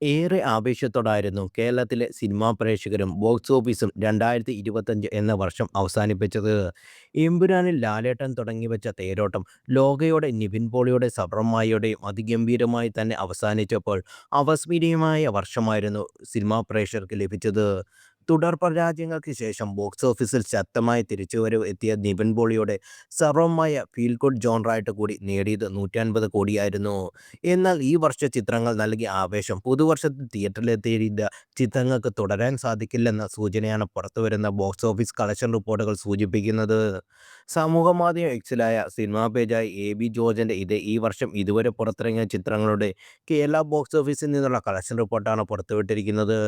ഏറെ ആവേശത്തോടായിരുന്നു കേരളത്തിലെ സിനിമാ പ്രേക്ഷകരും ബോക്സ് ഓഫീസും 2025 എന്ന വർഷം അവസാനിപ്പിച്ചത്. എമ്പുരാനിൽ ലാലേട്ടൻ തുടങ്ങിവെച്ച തേരോട്ടം ലോകയോടെ നിവിൻ പോളിയുടെ സബർമായോടെയും അതിഗംഭീരമായി തന്നെ അവസാനിച്ചപ്പോൾ അവിസ്മരണീയമായ വർഷമായിരുന്നു സിനിമാ പ്രേക്ഷകർക്ക് ലഭിച്ചത്. തുടർ പരാജയങ്ങൾക്ക് ശേഷം ബോക്സ് ഓഫീസിൽ ശക്തമായ തിരിച്ചുവരവ് എത്തിയ നിവിൻ പോളിയുടെ സർവമായ ഫീൽ ഗുഡ് ജോണറായിട്ട് കൂടി നേടിയത് 150 കോടിയായിരുന്നു. എന്നാൽ ഈ വർഷ ചിത്രങ്ങൾ നൽകിയ ആവേശം പുതുവർഷത്തിൽ തിയേറ്ററിലെത്തിയ ചിത്രങ്ങൾക്ക് തുടരാൻ സാധിക്കില്ലെന്ന സൂചനയാണ് പുറത്തുവരുന്ന ബോക്സ് ഓഫീസ് കളക്ഷൻ റിപ്പോർട്ടുകൾ സൂചിപ്പിക്കുന്നത്. സമൂഹമാധ്യമം എക്സിലായ സിനിമാ പേജായ എ.ബി. ജോർജിൻ്റെ ഈ വർഷം ഇതുവരെ പുറത്തിറങ്ങിയ ചിത്രങ്ങളുടെ കേരള ബോക്സ് ഓഫീസിൽ നിന്നുള്ള കളക്ഷൻ റിപ്പോർട്ടാണ് പുറത്തുവിട്ടിരിക്കുന്നത്.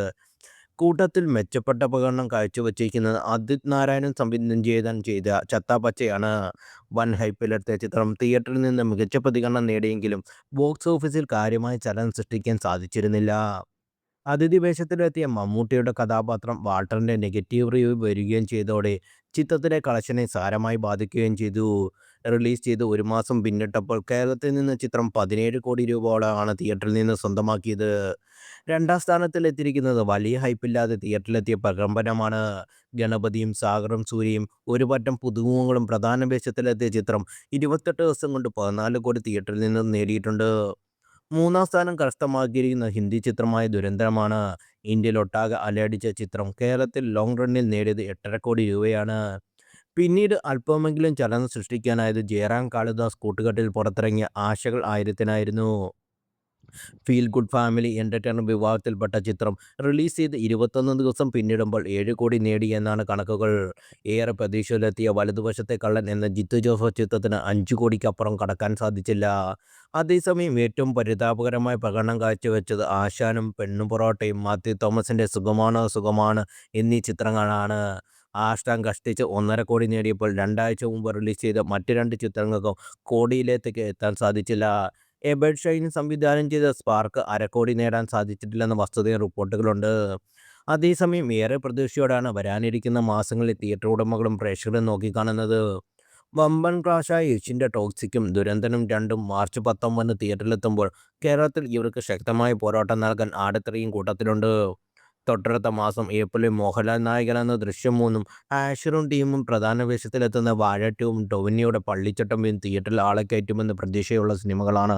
കൂട്ടത്തിൽ മെച്ചപ്പെട്ട പ്രകടനം കാഴ്ചവെച്ചിരിക്കുന്നത് ആദിത് നാരായണൻ സംവിധാനം ചെയ്ത ചത്ത പച്ചയാണ്. വൻ ഹൈപ്പിലെത്തിയ ചിത്രം തിയേറ്ററിൽ നിന്ന് മികച്ച പ്രതികരണം നേടിയെങ്കിലും ബോക്സ് ഓഫീസിൽ കാര്യമായ ചലനം സൃഷ്ടിക്കാൻ സാധിച്ചിരുന്നില്ല. അതിഥി വേഷത്തിലെത്തിയ മമ്മൂട്ടിയുടെ കഥാപാത്രം വാൾട്ടറിന്റെ നെഗറ്റീവ് റിവ്യൂ വരികയും ചെയ്തതോടെ ചിത്രത്തിലെ കളക്ഷനെ സാരമായി ബാധിക്കുകയും ചെയ്തു. റിലീസ് ചെയ്ത് ഒരു മാസം പിന്നിട്ടപ്പോൾ കേരളത്തിൽ നിന്ന് ചിത്രം 17 കോടി രൂപയോളമാണ് തിയേറ്ററിൽ നിന്ന് സ്വന്തമാക്കിയത്. രണ്ടാം സ്ഥാനത്തിലെത്തിയിരിക്കുന്നത് വലിയ ഹൈപ്പില്ലാതെ തിയേറ്ററിലെത്തിയ പ്രകമ്പനമാണ്. ഗണപതിയും സാഗറും സൂര്യയും ഒരു പറ്റം പുതുമുഖങ്ങളും പ്രധാന വേഷത്തിലെത്തിയ ചിത്രം 28 ദിവസം കൊണ്ട് 14 കോടി തിയേറ്ററിൽ നിന്ന് നേടിയിട്ടുണ്ട്. മൂന്നാം സ്ഥാനം കരസ്ഥമാക്കിയിരിക്കുന്ന ഹിന്ദി ചിത്രമായ ദുരന്തരമാണ്. ഇന്ത്യയിലൊട്ടാകെ അലയടിച്ച ചിത്രം കേരളത്തിൽ ലോങ് റണ്ണിൽ നേടിയത് 8.5 കോടി രൂപയാണ്. പിന്നീട് അല്പമെങ്കിലും ചലനം സൃഷ്ടിക്കാനായത് ജയറാം കാളിദാസ് കൂട്ടുകെട്ടിൽ പുറത്തിറങ്ങിയ ആശകൾ ആയിരത്തിനായിരുന്നു. ഫീൽ ഗുഡ് ഫാമിലി എൻ്റർടൈനർ വിഭാഗത്തിൽപ്പെട്ട ചിത്രം റിലീസ് ചെയ്ത് 21 ദിവസം പിന്നിടുമ്പോൾ 7 കോടി നേടി എന്നാണ് കണക്കുകൾ. ഏറെ പ്രതീക്ഷയിലെത്തിയ വലതുവശത്തെ കള്ളൻ എന്ന ജിത്തു ജോസഫ് ചിത്രത്തിന് 5 കോടിക്കപ്പുറം കടക്കാൻ സാധിച്ചില്ല. അതേസമയം ഏറ്റവും പരിതാപകരമായ പ്രകടനം കാഴ്ചവെച്ചത് ആശാനും പെണ്ണുപൊറോട്ടയും മാത്യു തോമസിൻ്റെ സുഖമാണോ സുഖമാണ് എന്നീ ചിത്രങ്ങളാണ്. ആശാൻ കഷ്ടിച്ച് 1.5 കോടി നേടിയപ്പോൾ രണ്ടാഴ്ച മുമ്പ് റിലീസ് ചെയ്ത മറ്റ് രണ്ട് ചിത്രങ്ങൾക്കും കോടിയിലേക്ക് എത്താൻ സാധിച്ചില്ല. എബർട്ട് ഷൈൻ സംവിധാനം ചെയ്ത സ്പാർക്ക് 1/2 കോടി നേടാൻ സാധിച്ചിട്ടില്ലെന്ന വസ്തുതയും റിപ്പോർട്ടുകളുണ്ട്. അതേസമയം ഏറെ പ്രതീക്ഷയോടെയാണ് വരാനിരിക്കുന്ന മാസങ്ങളിൽ തിയേറ്റർ ഉടമകളും പ്രേക്ഷകരും നോക്കിക്കാണുന്നത്. വമ്പൻ ക്ലാഷായ യഷിൻ്റെ ടോക്സിക്കും ദുരന്തനും രണ്ടും മാർച്ച് 19 തിയേറ്ററിലെത്തുമ്പോൾ കേരളത്തിൽ ഇവർക്ക് ശക്തമായ പോരാട്ടം നൽകാൻ ആടത്രയും കൂട്ടത്തിലുണ്ട്. തൊട്ടടുത്ത മാസം ഏപ്രിലിൽ മോഹൻലാൽ നായകനെന്ന ദൃശ്യം 3ഉം ആഷറും ടീമും പ്രധാന വേഷത്തിലെത്തുന്ന വാഴ 2ഉം ടൊവിനോയുടെ പള്ളിച്ചട്ടമ്പിയും തിയേറ്ററിൽ ആളെ കയറ്റുമെന്ന് പ്രതീക്ഷയുള്ള സിനിമകളാണ്.